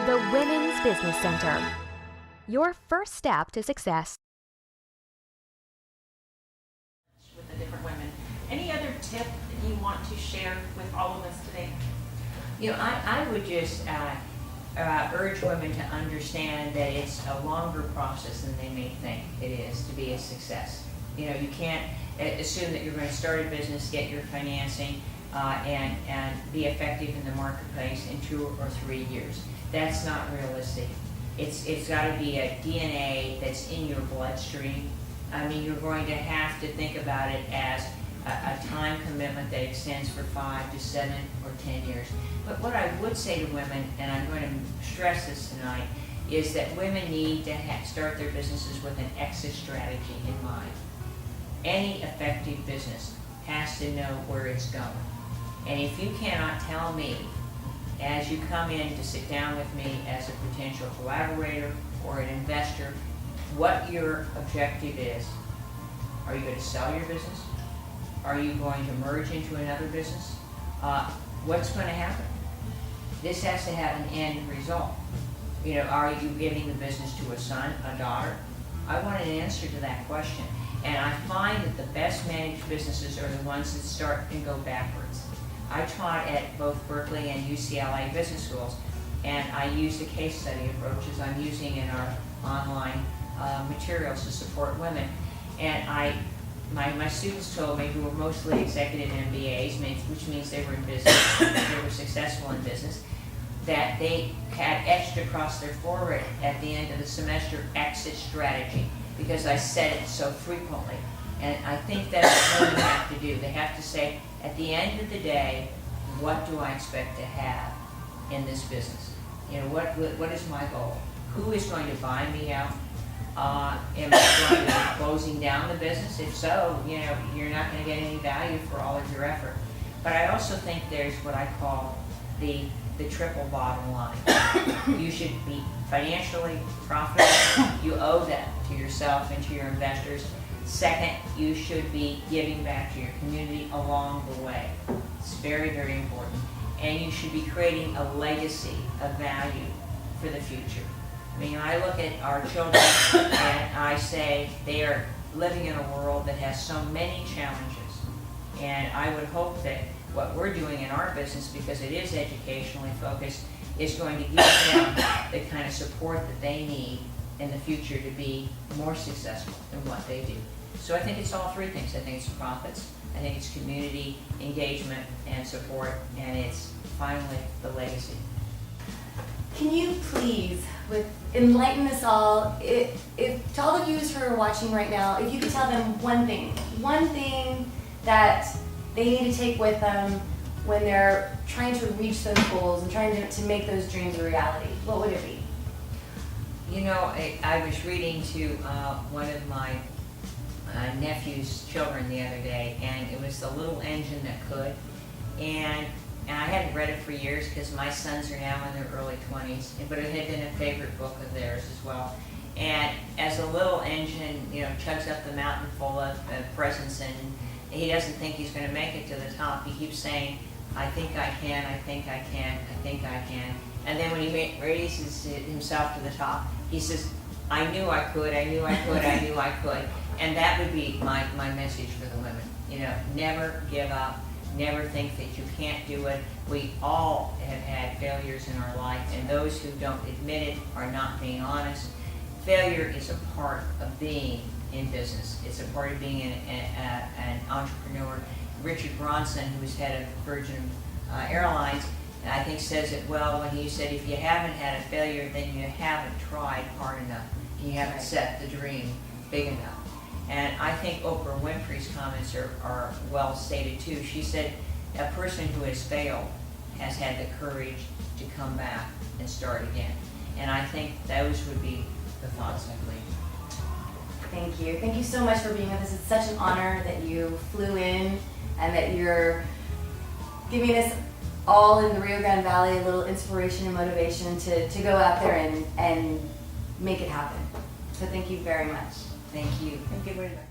The Women's Business Center. Your first step to success. With the different women. Any other tip that you want to share with all of us today? You know, I would just urge women to understand that it's a longer process than they may think it is to be a success. You know, you can't assume that you're going to start a business, get your financing, and be effective in the marketplace in 2 or 3 years. That's not realistic. It's got to be a DNA that's in your bloodstream. I mean, you're going to have to think about it as a time commitment that extends for 5 to 7 or 10 years. But what I would say to women, and I'm going to stress this tonight, is that women need to start their businesses with an exit strategy in mind. Any effective business has to know where it's going. And if you cannot tell me, as you come in to sit down with me as a potential collaborator or an investor, what your objective is, are you going to sell your business? Are you going to merge into another business? What's going to happen? This has to have an end result. You know, are you giving the business to a son, a daughter? I want an answer to that question. And I find that the best managed businesses are the ones that start and go backwards. I taught at both Berkeley and UCLA business schools, and I used the case study approaches I'm using in our online materials to support women. And my students told me, who were mostly executive MBAs, which means they were in business, they were successful in business, that they had etched across their forehead at the end of the semester exit strategy, because I said it so frequently. And I think that's what women have to do. They have to say, at the end of the day, what do I expect to have in this business? You know, what is my goal? Who is going to buy me out? Am I going to be closing down the business? If so, you know, you're not going to get any value for all of your effort. But I also think there's what I call the triple bottom line. You should be financially profitable. You owe that to yourself and to your investors. Second, you should be giving back to your community along the way. It's very, very important. And you should be creating a legacy of value for the future. I mean, I look at our children and I say they are living in a world that has so many challenges. And I would hope that what we're doing in our business, because it is educationally focused, is going to give them the kind of support that they need in the future to be more successful in what they do. So I think it's all three things. I think it's profits, I think it's community engagement and support, and it's finally the legacy. Can you please enlighten us all, if to all the viewers who are watching right now, if you could tell them one thing that they need to take with them when they're trying to reach those goals and trying to make those dreams a reality, what would it be? You know, I was reading to one of my nephew's children the other day, and it was The Little Engine That Could, and I hadn't read it for years because my sons are now in their early 20s, but it had been a favorite book of theirs as well. And as a little engine, you know, chugs up the mountain full of presents, and he doesn't think he's going to make it to the top, he keeps saying, I think I can, I think I can, I think I can. And then when he raises himself to the top, he says, I knew I could, I knew I could, I knew I could. And that would be my message for the women. You know, never give up, never think that you can't do it. We all have had failures in our life, and those who don't admit it are not being honest. Failure is a part of being in business. It's a part of being an entrepreneur. Richard Branson, who was head of Virgin Airlines, I think says it well when he said, if you haven't had a failure, then you haven't tried hard enough. You haven't set the dream big enough. And I think Oprah Winfrey's comments are well stated too. She said, a person who has failed has had the courage to come back and start again. And I think those would be the thoughts I believe. Thank you. Thank you so much for being with us. It's such an honor that you flew in and that you're giving us all in the Rio Grande Valley a little inspiration and motivation to go out there and make it happen. So thank you very much. Thank you. Thank you very much.